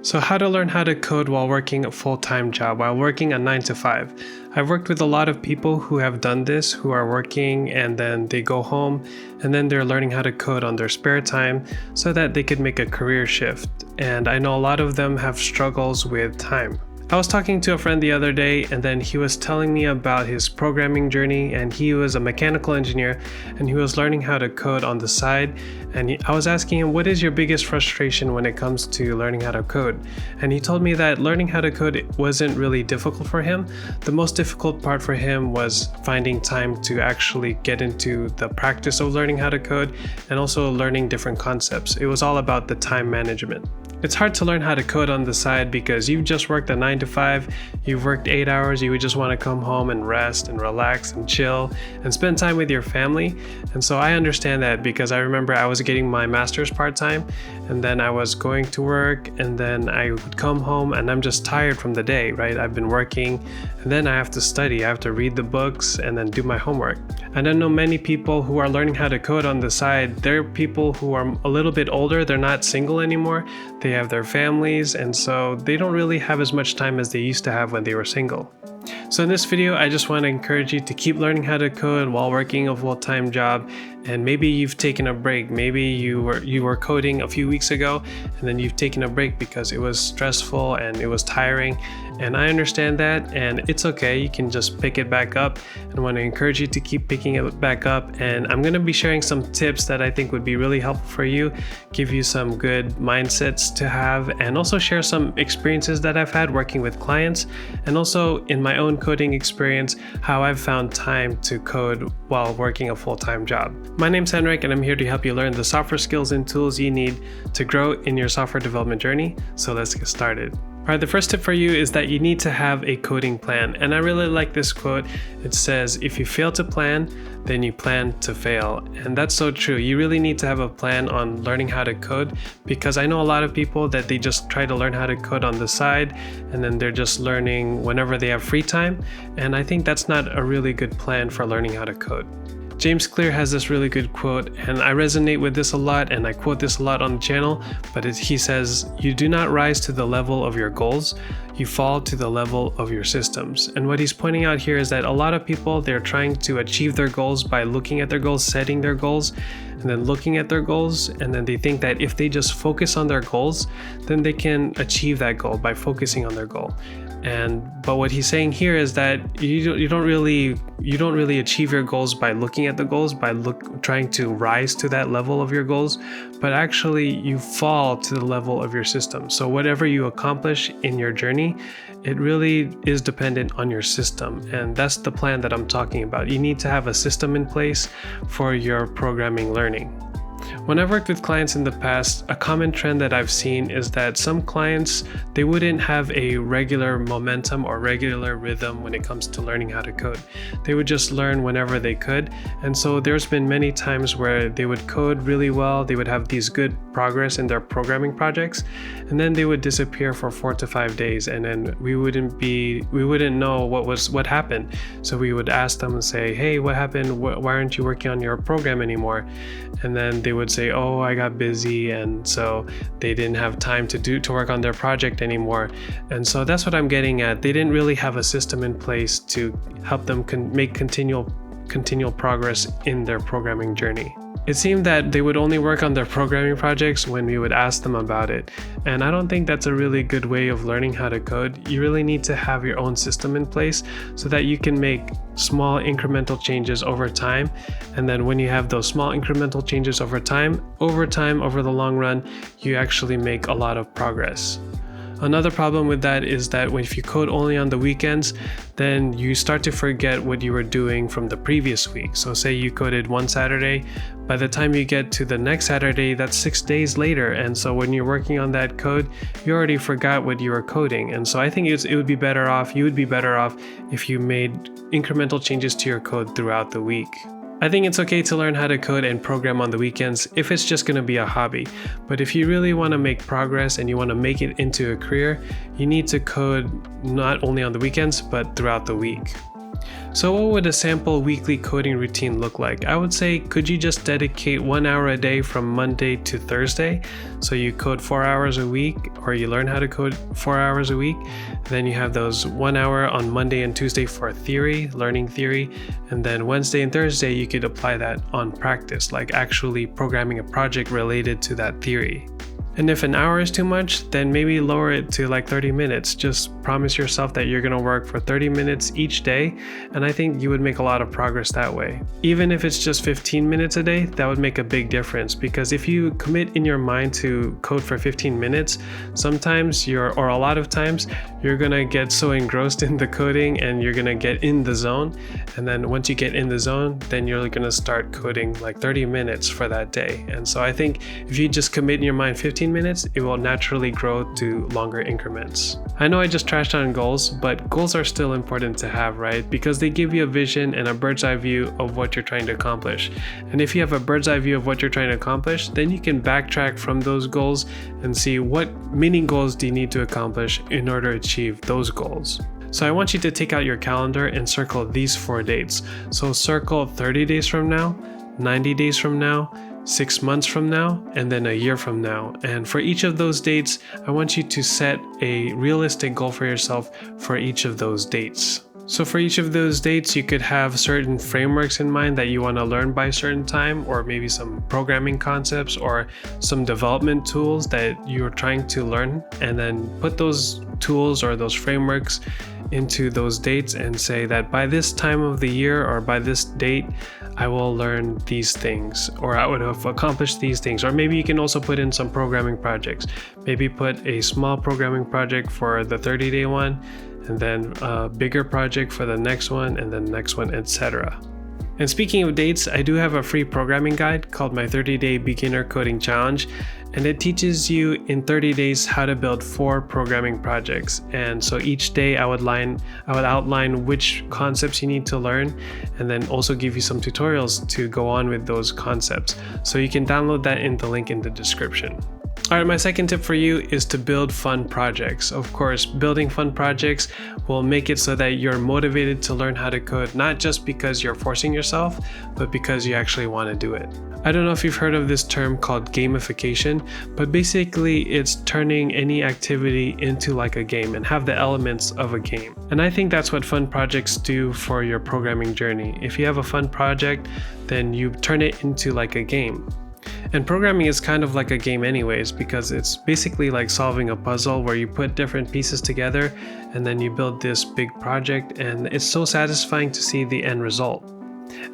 So how to learn how to code while working a full-time job, while working a 9 to 5. I've worked with a lot of people who have done this, who are working and then they go home and then they're learning how to code on their spare time so that they could make a career shift. And I know a lot of them have struggles with time. I was talking to a friend the other day and then he was telling me about his programming journey, and he was a mechanical engineer and he was learning how to code on the side. And I was asking him, what is your biggest frustration when it comes to learning how to code? And he told me that learning how to code wasn't really difficult for him. The most difficult part for him was finding time to actually get into the practice of learning how to code and also learning different concepts. It was all about the time management. It's hard to learn how to code on the side because you've just worked a 9 to 5, you've worked 8 hours, you would just want to come home and rest and relax and chill and spend time with your family. And so I understand that, because I remember I was getting my master's part-time and then I was going to work and then I would come home and I'm just tired from the day, right? I've been working and then I have to study, I have to read the books and then do my homework. And I know many people who are learning how to code on the side, they're people who are a little bit older, they're not single anymore, they have their families, and so they don't really have as much time as they used to have when they were single. So in this video, I just want to encourage you to keep learning how to code while working a full-time job. And maybe you've taken a break. Maybe you were coding a few weeks ago and then you've taken a break because it was stressful and it was tiring. And I understand that, and it's okay. You can just pick it back up. And I want to encourage you to keep picking it back up. And I'm going to be sharing some tips that I think would be really helpful for you, give you some good mindsets to have, and also share some experiences that I've had working with clients, and also in my own coding experience, how I've found time to code while working a full-time job. My name's Henrik, and I'm here to help you learn the software skills and tools you need to grow in your software development journey. So let's get started. All right, the first tip for you is that you need to have a coding plan. And I really like this quote. It says, if you fail to plan, then you plan to fail. And that's so true. You really need to have a plan on learning how to code, because I know a lot of people that they just try to learn how to code on the side and then they're just learning whenever they have free time. And I think that's not a really good plan for learning how to code. James Clear has this really good quote, and I resonate with this a lot, and I quote this a lot on the channel, but he says, you do not rise to the level of your goals, you fall to the level of your systems. And what he's pointing out here is that a lot of people, they're trying to achieve their goals by looking at their goals, setting their goals, and then looking at their goals, and then they think that if they just focus on their goals, then they can achieve that goal by focusing on their goal. But what he's saying here is that you don't really achieve your goals by looking at the goals, by trying to rise to that level of your goals, but actually you fall to the level of your system. So whatever you accomplish in your journey, it really is dependent on your system, and that's the plan that I'm talking about. You need to have a system in place for your programming learning. When I've worked with clients in the past, a common trend that I've seen is that some clients, they wouldn't have a regular momentum or regular rhythm when it comes to learning how to code. They would just learn whenever they could. And so there's been many times where they would code really well, they would have these good progress in their programming projects, and then they would disappear for 4 to 5 days, and then we wouldn't know what happened. So we would ask them and say, hey, what happened? Why aren't you working on your program anymore? And then they would say, oh, I got busy, and so they didn't have time to work on their project anymore. And so that's what I'm getting at. They didn't really have a system in place to help them make continual progress in their programming journey. It seemed that they would only work on their programming projects when we would ask them about it. And I don't think that's a really good way of learning how to code. You really need to have your own system in place so that you can make small incremental changes over time. And then when you have those small incremental changes over time, over the long run, you actually make a lot of progress. Another problem with that is that if you code only on the weekends, then you start to forget what you were doing from the previous week. So say you coded one Saturday, by the time you get to the next Saturday, that's 6 days later. And so when you're working on that code, you already forgot what you were coding. And so I think you would be better off if you made incremental changes to your code throughout the week. I think it's okay to learn how to code and program on the weekends if it's just going to be a hobby. But if you really want to make progress and you want to make it into a career, you need to code not only on the weekends, but throughout the week. So what would a sample weekly coding routine look like? I would say, could you just dedicate 1 hour a day from Monday to Thursday? So you code 4 hours a week, or you learn how to code 4 hours a week. Then you have those 1 hour on Monday and Tuesday for theory, learning theory. And then Wednesday and Thursday, you could apply that on practice, like actually programming a project related to that theory. And if an hour is too much, then maybe lower it to like 30 minutes. Just promise yourself that you're going to work for 30 minutes each day, and I think you would make a lot of progress that way. Even if it's just 15 minutes a day, that would make a big difference, because if you commit in your mind to code for 15 minutes, sometimes or a lot of times, you're going to get so engrossed in the coding and you're going to get in the zone. And then once you get in the zone, then you're going to start coding like 30 minutes for that day. And so I think if you just commit in your mind 15 minutes, it will naturally grow to longer increments. I know I just trashed on goals, but goals are still important to have, right? Because they give you a vision and a bird's eye view of what you're trying to accomplish. And if you have a bird's eye view of what you're trying to accomplish, then you can backtrack from those goals and see what mini goals do you need to accomplish in order to achieve those goals. So I want you to take out your calendar and circle these 4 dates. So circle 30 days from now, 90 days from now, 6 months from now, and then a year from now. And for each of those dates, I want you to set a realistic goal for yourself for each of those dates. So for each of those dates, you could have certain frameworks in mind that you want to learn by a certain time, or maybe some programming concepts or some development tools that you're trying to learn, and then put those tools or those frameworks into those dates and say that by this time of the year or by this date, I will learn these things, or I would have accomplished these things. Or maybe you can also put in some programming projects. Maybe put a small programming project for the 30-day one, and then a bigger project for the next one, and then next one, etc. And speaking of dates, I do have a free programming guide called my 30-day beginner coding challenge, and it teaches you in 30 days how to build 4 programming projects. And so each day I would outline which concepts you need to learn, and then also give you some tutorials to go on with those concepts. So you can download that in the link in the description. Alright, my second tip for you is to build fun projects. Of course, building fun projects will make it so that you're motivated to learn how to code, not just because you're forcing yourself, but because you actually want to do it. I don't know if you've heard of this term called gamification, but basically it's turning any activity into like a game and have the elements of a game. And I think that's what fun projects do for your programming journey. If you have a fun project, then you turn it into like a game. And programming is kind of like a game anyways, because it's basically like solving a puzzle where you put different pieces together and then you build this big project, and it's so satisfying to see the end result.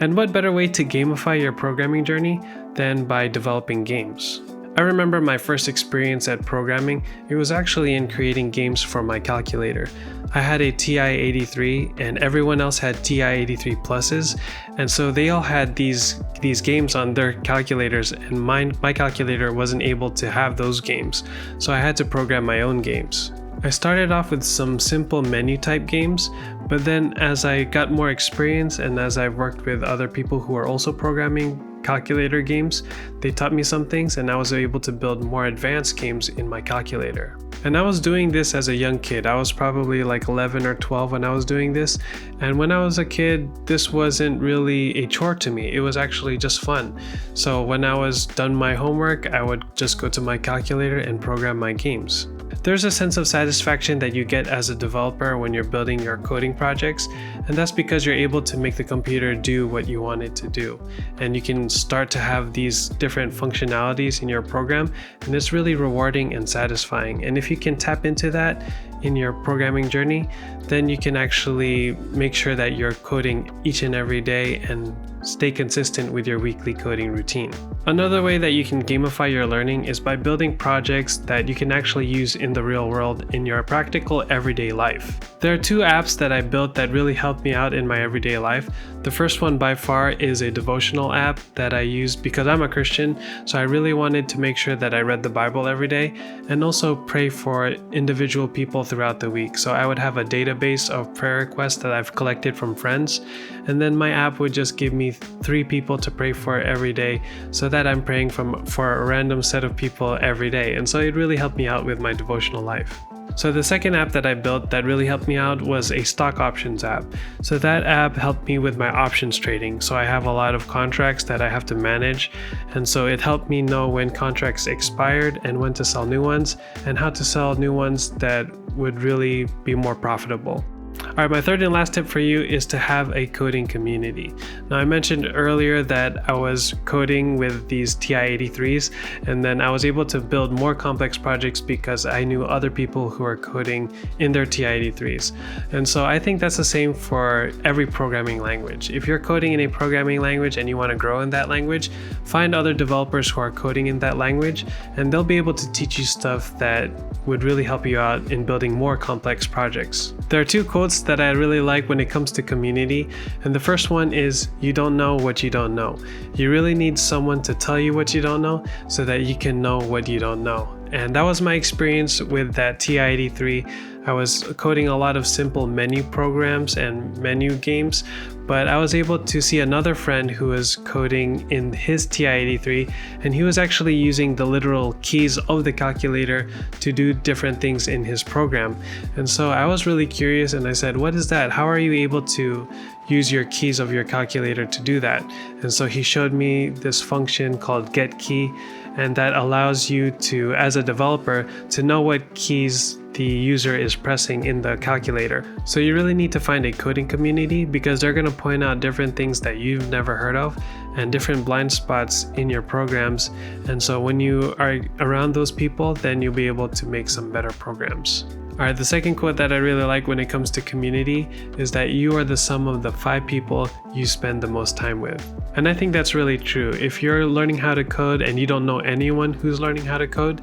And what better way to gamify your programming journey than by developing games? I remember my first experience at programming, it was actually in creating games for my calculator. I had a TI-83 and everyone else had TI-83 pluses, and so they all had these games on their calculators, and my calculator wasn't able to have those games, so I had to program my own games. I started off with some simple menu type games, but then as I got more experience and as I've worked with other people who are also programming calculator games, they taught me some things and I was able to build more advanced games in my calculator. And I was doing this as a young kid. I was probably like 11 or 12 when I was doing this. And when I was a kid, this wasn't really a chore to me. It was actually just fun. So when I was done my homework, I would just go to my calculator and program my games. There's a sense of satisfaction that you get as a developer when you're building your coding projects, and that's because you're able to make the computer do what you want it to do. And you can start to have these different functionalities in your program, and it's really rewarding and satisfying. And if you can tap into that in your programming journey, then you can actually make sure that you're coding each and every day and stay consistent with your weekly coding routine. Another way that you can gamify your learning is by building projects that you can actually use in the real world in your practical everyday life. There are 2 apps that I built that really helped me out in my everyday life. The first one by far is a devotional app that I use because I'm a Christian, so I really wanted to make sure that I read the Bible every day and also pray for individual people throughout the week. So I would have a database of prayer requests that I've collected from friends, and then my app would just give me 3 people to pray for every day, so that I'm praying for a random set of people every day. And so it really helped me out with my devotional life. So the second app that I built that really helped me out was a stock options app. So that app helped me with my options trading. So I have a lot of contracts that I have to manage. And so it helped me know when contracts expired and when to sell new ones and how to sell new ones that would really be more profitable. All right, my third and last tip for you is to have a coding community. Now, I mentioned earlier that I was coding with these TI-83s, and then I was able to build more complex projects because I knew other people who are coding in their TI-83s. And so I think that's the same for every programming language. If you're coding in a programming language and you want to grow in that language, find other developers who are coding in that language, and they'll be able to teach you stuff that would really help you out in building more complex projects. There are two quotes that I really like when it comes to community, and the first one is, you don't know what you don't know. You really need someone to tell you what you don't know so that you can know what you don't know. And that was my experience with that TI-83. I was coding a lot of simple menu programs and menu games, but I was able to see another friend who was coding in his TI-83, and he was actually using the literal keys of the calculator to do different things in his program. And so I was really curious, and I said, what is that? How are you able to use your keys of your calculator to do that? And so he showed me this function called getKey, and that allows you to, as a developer, to know what keys the user is pressing in the calculator. So you really need to find a coding community because they're going to point out different things that you've never heard of and different blind spots in your programs. And so when you are around those people, then you'll be able to make some better programs. All right, the second quote that I really like when it comes to community is that you are the sum of the 5 people you spend the most time with. And I think that's really true. If you're learning how to code and you don't know anyone who's learning how to code,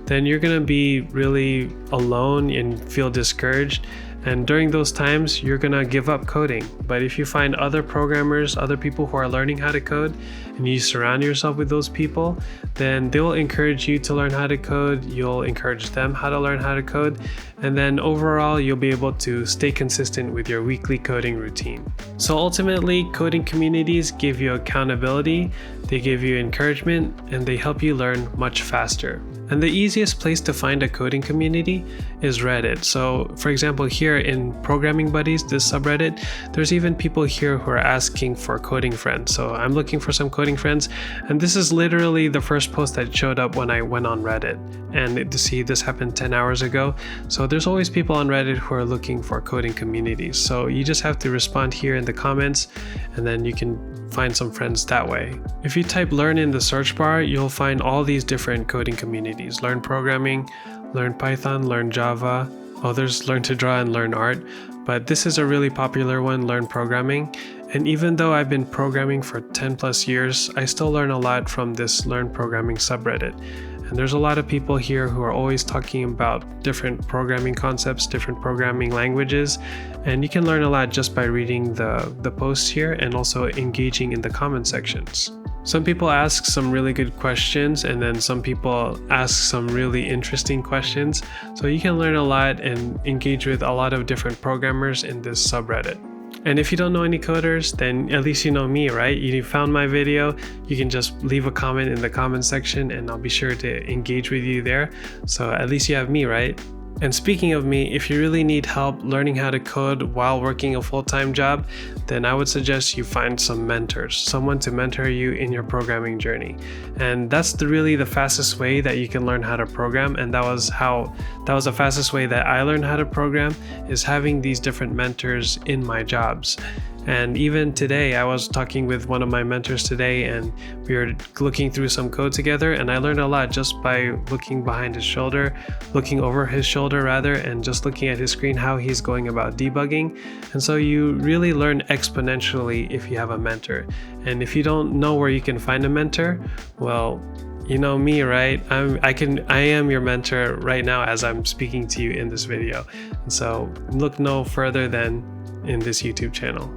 then you're going to be really alone and feel discouraged. And during those times, you're going to give up coding. But if you find other programmers, other people who are learning how to code, and you surround yourself with those people, then they'll encourage you to learn how to code. You'll encourage them how to learn how to code. And then overall, you'll be able to stay consistent with your weekly coding routine. So ultimately, coding communities give you accountability, they give you encouragement, and they help you learn much faster. And the easiest place to find a coding community is Reddit. So for example, here in Programming Buddies, this subreddit, there's even people here who are asking for coding friends. So I'm looking for some coding friends, and this is literally the first post that showed up when I went on Reddit. And to see this happened 10 hours ago. So there's always people on Reddit who are looking for coding communities. So you just have to respond here in the comments, and then you can find some friends that way. If you type learn in the search bar, you'll find all these different coding communities. Learn programming, learn Python, learn Java. Oh, there's learn to draw and learn art. But this is a really popular one, learn programming. And even though I've been programming for 10 plus years, I still learn a lot from this learn programming subreddit. And there's a lot of people here who are always talking about different programming concepts, different programming languages, and you can learn a lot just by reading the posts here and also engaging in the comment sections. Some people ask some really good questions, and then some people ask some really interesting questions. So you can learn a lot and engage with a lot of different programmers in this subreddit. And if you don't know any coders, then at least you know me, right? You found my video, you can just leave a comment in the comment section and I'll be sure to engage with you there. So at least you have me, right? And speaking of me, if you really need help learning how to code while working a full-time job, then I would suggest you find some mentors, someone to mentor you in your programming journey. And that's really the fastest way that you can learn how to program. And that was the fastest way that I learned how to program, is having these different mentors in my jobs. And even today, I was talking with one of my mentors today, and we were looking through some code together, and I learned a lot just by looking behind his shoulder, looking over his shoulder rather, and just looking at his screen, how he's going about debugging. And so you really learn exponentially if you have a mentor. And if you don't know where you can find a mentor, well, you know me, right? I am your mentor right now as I'm speaking to you in this video. And so look no further than in this YouTube channel.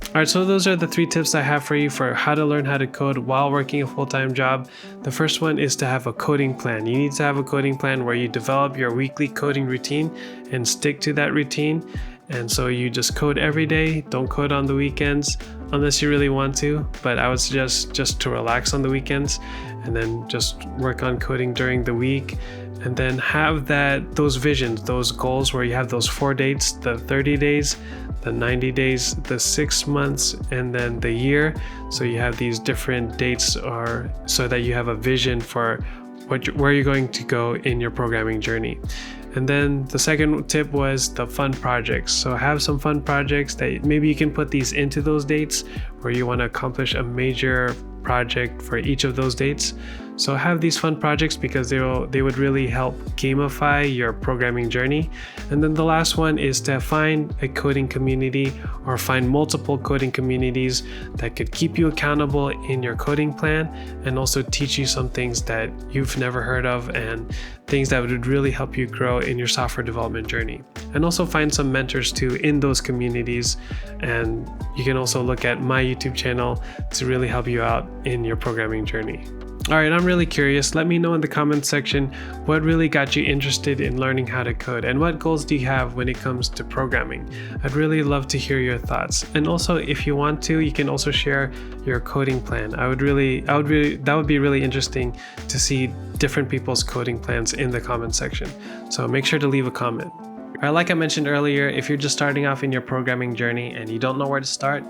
Alright, so those are the 3 tips I have for you for how to learn how to code while working a full-time job. The first one is to have a coding plan. You need to have a coding plan where you develop your weekly coding routine and stick to that routine. And so you just code every day, don't code on the weekends unless you really want to, but I would suggest just to relax on the weekends and then just work on coding during the week. and then have those visions, those goals where you have those 4 dates, the 30 days, the 90 days, the 6 months, and then the year. So you have these different dates so that you have a vision for where you're going to go in your programming journey. And then the second tip was the fun projects. So have some fun projects that maybe you can put these into those dates where you want to accomplish a major project for each of those dates. So have these fun projects because they would really help gamify your programming journey. And then the last one is to find a coding community or find multiple coding communities that could keep you accountable in your coding plan and also teach you some things that you've never heard of and things that would really help you grow in your software development journey. And also find some mentors too in those communities. And you can also look at my YouTube channel to really help you out in your programming journey. All right, I'm really curious. Let me know in the comments section what really got you interested in learning how to code and what goals do you have when it comes to programming. I'd really love to hear your thoughts. And also, if you want to, you can also share your coding plan. That would be really interesting to see different people's coding plans in the comment section. So make sure to leave a comment. All right, like I mentioned earlier, if you're just starting off in your programming journey and you don't know where to start,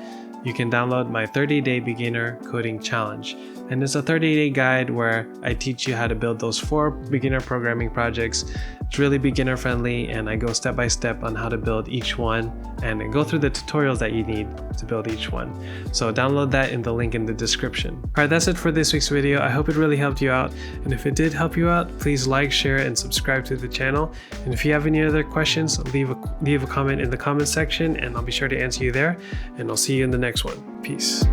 you can download my 30-day beginner coding challenge. And it's a 30-day guide where I teach you how to build those 4 beginner programming projects. It's really beginner friendly, and I go step by step on how to build each one and I go through the tutorials that you need to build each one. So download that in the link in the description. All right, that's it for this week's video. I hope it really helped you out. And if it did help you out, please like, share, and subscribe to the channel. And if you have any other questions, leave a comment in the comment section and I'll be sure to answer you there. And I'll see you in the next one. Peace.